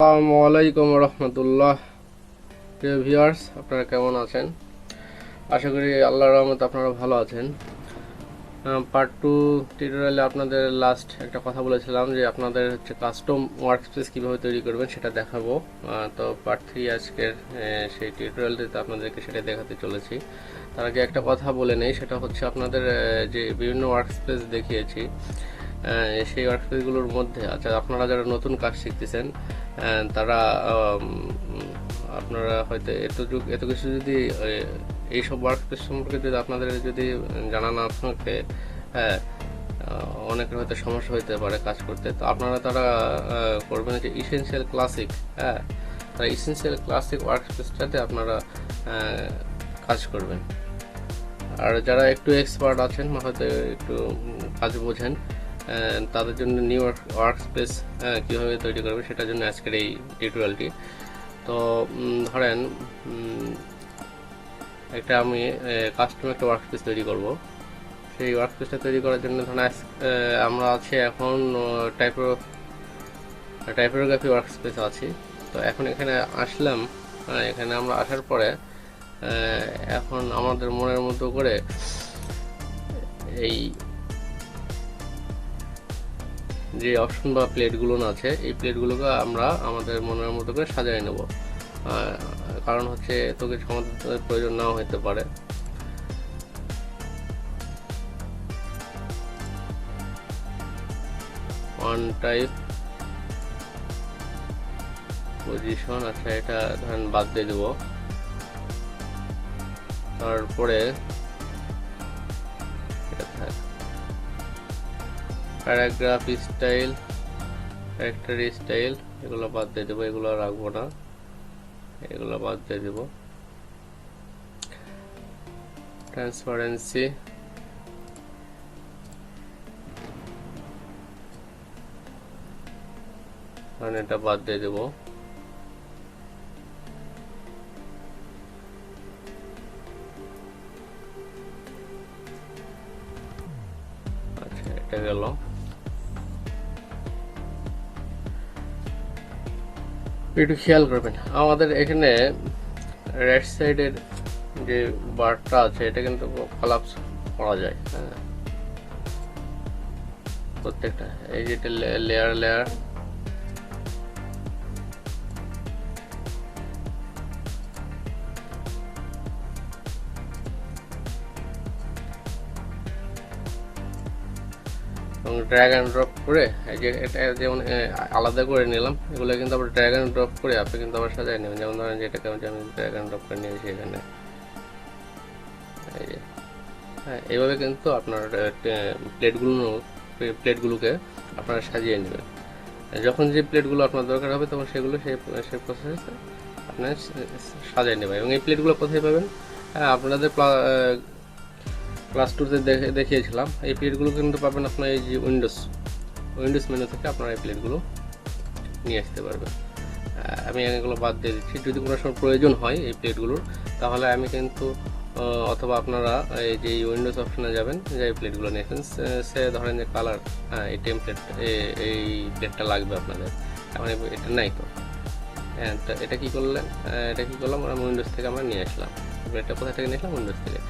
আসসালামু আলাইকুম রহমতুল্লাহ। প্রিয় ভিউয়ার্স, আপনারা কেমন আছেন? আশা করি আল্লাহর রহমতে আপনারা ভালো আছেন। পার্ট 2 টিউটোরিয়ালে আপনাদের লাস্ট একটা কথা বলেছিলাম যে আপনাদের হচ্ছে কাস্টম ওয়ার্কস্পেস কীভাবে তৈরি করবেন সেটা দেখাবো। তো পার্ট 3 আজকের সেই টিউটোরিয়ালটিতে আপনাদেরকে সেটা দেখাতে চলেছি। তার আগে একটা কথা বলে নেই, সেটা হচ্ছে আপনাদের যে বিভিন্ন ওয়ার্কস্পেস দেখিয়েছি সেই ওয়ার্কস্পেসগুলোর মধ্যে আপনারা যারা নতুন কাজ শিখতেছেন তারা আপনারা হয়তো এত কিছু যদি এইসব ওয়ার্কস্পেস সম্পর্কে যদি আপনাদের যদি জানা না থাকে, অনেকের হয়তো সমস্যা হতে পারে কাজ করতে। তো আপনারা তারা করবেন যে ইসেনশিয়াল ক্লাসিক, তারা ইসেনশিয়াল ক্লাসিক ওয়ার্কস্পেসটাতে আপনারা কাজ করবেন। আর যারা একটু এক্সপার্ট আছেন, হয়তো একটু কাজ বোঝেন, তাদের জন্য নিউ ওয়ার্কস্পেস কীভাবে তৈরি করবে সেটার জন্য আজকের এই টিউটোরিয়ালটি। তো ধরেন আমি কাস্টম একটা ওয়ার্কস্পেস তৈরি করব। সেই ওয়ার্কস্পেসটা তৈরি করার জন্য ধরেন আমরা আছি এখন টাইপোগ্রাফি ওয়ার্কস্পেস আছি। তো এখন এখানে আসলাম, এখানে আমরা আসার পরে এখন আমাদের মনের মতো করে এই যে অপশন বা প্লেটগুলো আছে, এই প্লেটগুলোকে আমরা আমাদের মনের মতো করে সাজিয়ে নেব। কারণ হচ্ছে এত কিছু আমাদের প্রয়োজন নাও হতে পারে। ওয়ান টাইপ পজিশন, এটা ধরেন বাদ দিয়ে দেব। তারপরে প্যারাগ্রাফ স্টাইল, ক্যারেক্টার স্টাইল, এগুলো বাদ দিয়ে দেবো, এগুলো রাখবো না, এগুলো বাদ দিয়ে দেবো। ট্রান্সপারেন্সি, এটা বাদ দিয়ে দেবো। আচ্ছা, এটা গেল। একটু খেয়াল করবেন, আমাদের এখানে রাইট সাইডের যে বারটা আছে এটা কিন্তু কলাপস করা যায়, প্রত্যেকটা। এই যে লেয়ার এবং ড্র্যাগ অ্যান্ড ড্রপ করে এই যে এটা যেমন আলাদা করে নিলাম, এগুলো কিন্তু আবার ড্র্যাগ অ্যান্ড ড্রপ করে আপনি কিন্তু আবার সাজাই নেবেন। যেমন ধরেন যে এটাকে আমি ড্র্যাগ অ্যান্ড ড্রপ করে নিয়েছি এখানে, এই যে এইভাবে কিন্তু আপনার প্লেটগুলোকে আপনারা সাজিয়ে নেবেন। যখন যে প্লেটগুলো আপনার দরকার হবে তখন সেগুলো সেই প্রসেসে আপনার সাজিয়ে নেবেন। এবং এই প্লেটগুলো কোথায় পাবেন? আপনাদের ক্লাস 2-তে দেখিয়েছিলাম। এই প্লেটগুলো কিন্তু পাবেন আপনার এই যে উইন্ডোজ মেনু থেকে আপনারা এই প্লেটগুলো নিয়ে আসতে পারবেন। আমি এগুলো বাদ দিয়ে দিচ্ছি। যদি কোনো সময় প্রয়োজন হয় এই প্লেটগুলোর, তাহলে আমি কিন্তু অথবা আপনারা এই যে উইন্ডোজ অপশনে যাবেন, যে এই প্লেটগুলো নিয়েছেন, সে ধরেন যে কালার, এই টেমপ্লেট, এই প্লেটটা লাগবে আপনাদের, এখন এটা নাই তো। তো এটা কি করলাম, আমরা উইন্ডোজ থেকে আমরা নিয়ে আসলাম। প্লেটটা কোথা থেকে নিয়ে আসলাম? উইন্ডোজ থেকে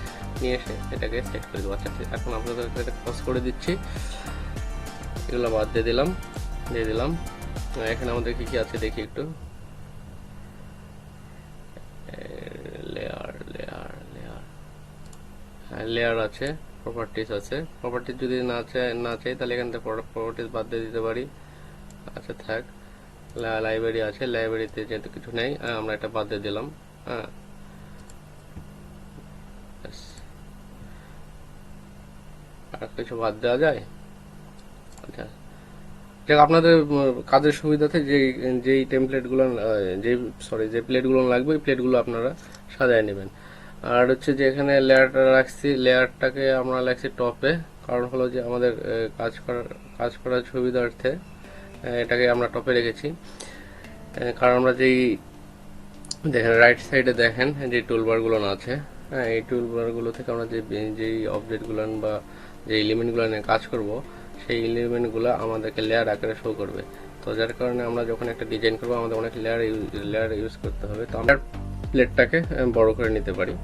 নিয়ে এসে এটাকে সেট করে দেবো। আচ্ছা, এখন আপনাদের এটা ক্রস করে দিচ্ছি, এগুলো বাদ দিয়ে দিলাম। এখানে আমাদের কি আছে দেখি একটু। লেয়ার আছে, প্রপার্টিজ আছে। প্রপার্টিজ যদি না চাই তাহলে এখান থেকে প্রপার্টিজ বাদ দিয়ে দিতে পারি। আচ্ছা থাক। লাইব্রেরি আছে, লাইব্রেরিতে যেহেতু কিছু নেই আমরা এটা বাদ দিয়ে দিলাম। আর কিছু বাদ দেওয়া যায়? আচ্ছা, আপনাদের কাজের সুবিধাতে যেই টেমপ্লেটগুলো যে প্লেটগুলো লাগবে ওই প্লেটগুলো আপনারা সাজায় নেবেন। আর হচ্ছে যে এখানে লেয়ারটা রাখছি, লেয়ারটাকে আমরা রাখছি টপে, কারণ হলো যে আমাদের কাজ করার সুবিধার্থে এটাকে আমরা টপে রেখেছি। কারণ আমরা দেখেন রাইট সাইডে দেখেন যে টুলবারগুলো আছে, এই টুলবারগুলো থেকে আমরা যেই অবজেক্টগুলো বা যে এলিমেন্টগুলো নিয়ে কাজ করব, সেই এলিমেন্টগুলো আমাদেরকে লেয়ার আকারে শো করবে। তো যার কারণে আমরা যখন একটা ডিজাইন করবো আমাদের অনেক লেয়ার ইউজ করতে হবে। তো আমরা প্লেটটাকে বড় করে নিতে পারি।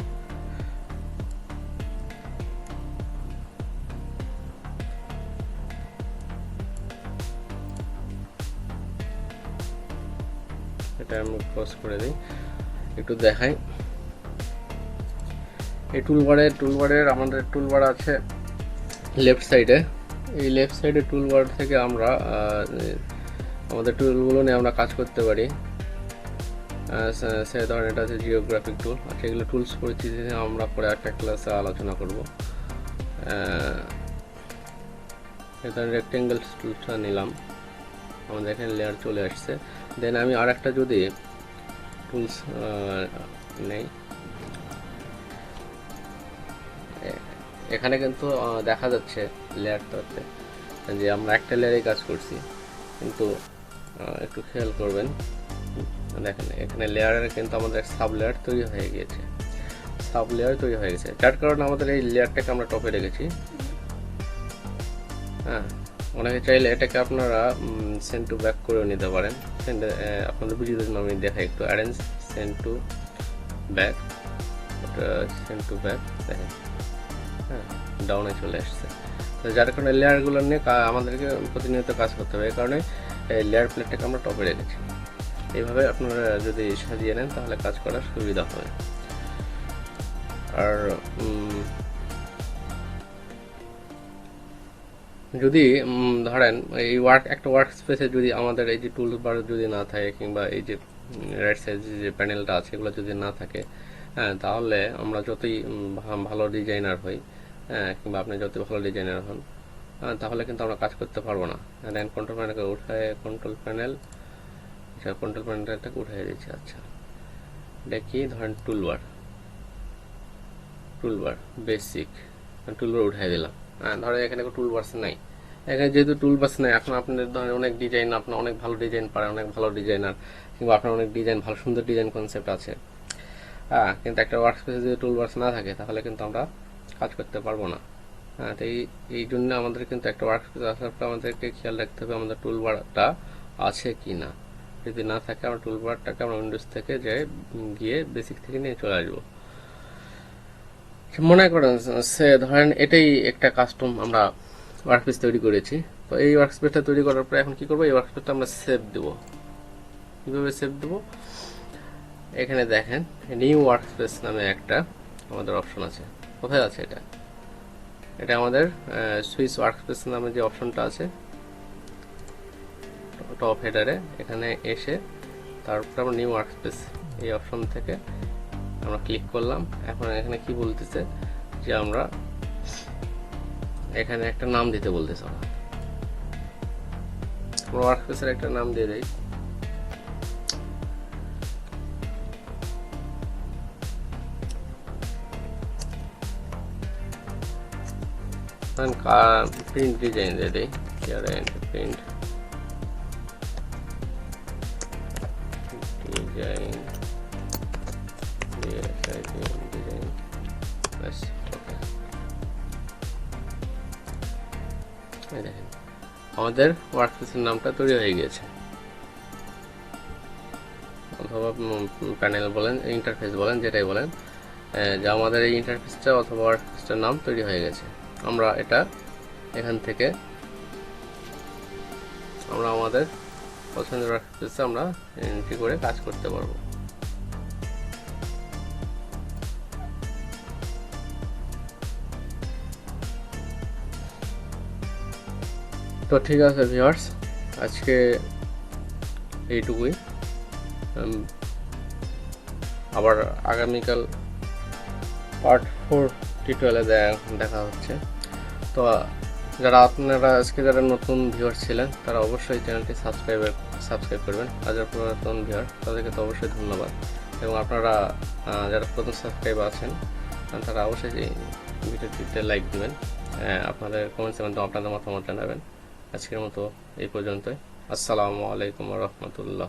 এটা আমি ক্লোজ করে দিই, একটু দেখাই। এই টুলবারের আমাদের টুলবার আছে লেফট সাইডে। এই লেফট সাইডে টুলবার থেকে আমরা আমাদের টুলগুলো নিয়ে আমরা কাজ করতে পারি। সে ধরেন এটা আছে জিওগ্রাফিক টুল। আচ্ছা, এগুলো টুলস পরিচিতি আমরা পরে একটা ক্লাসে আলোচনা করব। এটা রেক্টেঙ্গেল টুলসটা নিলাম, আমাদের এখানে লেয়ার চলে আসছে। দেন আমি আর একটা যদি টুলস নেই, এখানে কিন্তু দেখা যাচ্ছে লেয়ারটাতে যে আমরা একটা লেয়ারে কাজ করছি, কিন্তু একটু খেয়াল করবেন, দেখেন এখানে লেয়ারের কিন্তু আমাদের সাব লেয়ার তৈরি হয়ে গিয়েছে, যার কারণে আমাদের এই লেয়ারটাকে আমরা টপে রেখেছি। হ্যাঁ, অনেকে চাইলে এটাকে আপনারা সেন্ড টু ব্যাক করেও নিতে পারেন। আপনাদের বুঝিয়ে দিন, আমি দেখাই একটু। Arrange send to back, send to back, দেখেন হ্যাঁ ডাউনে চলে আসছে। তো যার কারণে লেয়ারগুলো নিয়ে আমাদেরকে প্রতিনিয়ত কাজ করতে হবে, এই কারণে এই লেয়ার প্লেটটাকে আমরা টপে রেখেছি। এইভাবে আপনারা যদি সাজিয়ে নেন তাহলে কাজ করার সুবিধা হবে। আর যদি ধরেন এই একটা ওয়ার্ক স্পেসে যদি আমাদের এই যে টুল বার যদি না থাকে, কিংবা এই যে রাইট সাইড যে প্যানেলটা আছে এগুলো যদি না থাকে, হ্যাঁ, তাহলে আমরা যতই ভালো ডিজাইনার হই, হ্যাঁ, কিংবা আপনি যতই ভালো ডিজাইনার হন, তাহলে কিন্তু আমরা কাজ করতে পারবো না। দেন কন্ট্রোল প্যানেলকে উঠায়, কন্ট্রোল প্যানেলটাকে উঠাই দিচ্ছি। আচ্ছা, এটা কি ধরেন টুলবার বেসিক টুলবার উঠাই দিলাম। হ্যাঁ, ধরেন এখানে টুলবার্স নাই, এখানে যেহেতু টুলবার্স নাই, এখন আপনাদের ধরেন অনেক ডিজাইন, আপনার অনেক ভালো ডিজাইন পারেন, অনেক ভালো ডিজাইনার, কিংবা আপনার অনেক ডিজাইন ভালো সুন্দর ডিজাইন কনসেপ্ট আছে, হ্যাঁ, কিন্তু একটা ওয়ার্কস্পেসে যদি টুলবার্স না থাকে তাহলে কিন্তু আমরা কাজ করতে পারবো না। হ্যাঁ, তো এই জন্য আমাদের কিন্তু একটা ওয়ার্কস্পেস আসার পর আমাদেরকে খেয়াল রাখতে হবে আমাদের টুলবারটা আছে কি না। যদি না থাকে আমরা টুলবারটাকে আমরা উইন্ডোজ থেকে গিয়ে বেসিক থেকে নিয়ে চলে আসবো। মনে করেন সে ধরেন এটাই একটা কাস্টম আমরা ওয়ার্কস্পেস তৈরি করেছি। তো এই ওয়ার্কস্পেসটা তৈরি করার পর এখন কি করবো, এই ওয়ার্কস্পেসটা আমরা সেভ দেবো। কীভাবে সেভ দেবো, এখানে দেখেন নিউ ওয়ার্কস্পেস নামে একটা আমাদের অপশন আছে। কোথায় আছে এটা? এটা আমাদের সুইচ ওয়ার্কস্পেস নামে যে অপশনটা আছে টপ হেডারে, এখানে এসে তারপর আমরা নিউ ওয়ার্কস্পেস এই অপশন থেকে আমরা ক্লিক করলাম। এখন এখানে কি বলতেছে যে আমরা এখানে একটা নাম দিতে বলতেছে। আমরা ওয়ার্কস্পেসের একটা নাম দিয়ে দেই। প্রিন্ট ডিজাইন দিয়ে দেই, প্রিন্ট ডিজাইন দেখেন আমাদের ওয়ার্কস্পেসের নামটা তৈরি হয়ে গেছে। অথবা প্যানেল বলেন, ইন্টারফেস বলেন, যেটাই বলেন, যে আমাদের এই ইন্টারফেসটা অথবা ওয়ার্কস্পেসটার নাম তৈরি হয়ে গেছে। আমরা এটা এখান থেকে আমরা আমাদের পছন্দের ওয়ার্কস্পেসে আমরা এন্ট্রি করে কাজ করতে পারবো। তো ঠিক আছে ভিউয়ার্স, আজকে এইটুকুই। আবার আগামীকাল পার্ট 4 টিউটোরিয়ালে দেখা হচ্ছে। তো আপনারা আজকে যারা নতুন ভিউয়ার ছিলেন তারা অবশ্যই চ্যানেলটি সাবস্ক্রাইব করবেন। আর যারা পুরাতন ভিউয়ার তাদেরকে তো অবশ্যই ধন্যবাদ। এবং আপনারা যারা প্রথম সাবস্ক্রাইব আছেন তারা অবশ্যই ভিডিওটিতে লাইক দিবেন, আপনাদের কমেন্টসের মাধ্যমে আপনাদের মতামত জানাবেন। আজকের মতো এই পর্যন্তই। আসসালামু আলাইকুম ওয়া রাহমাতুল্লাহ।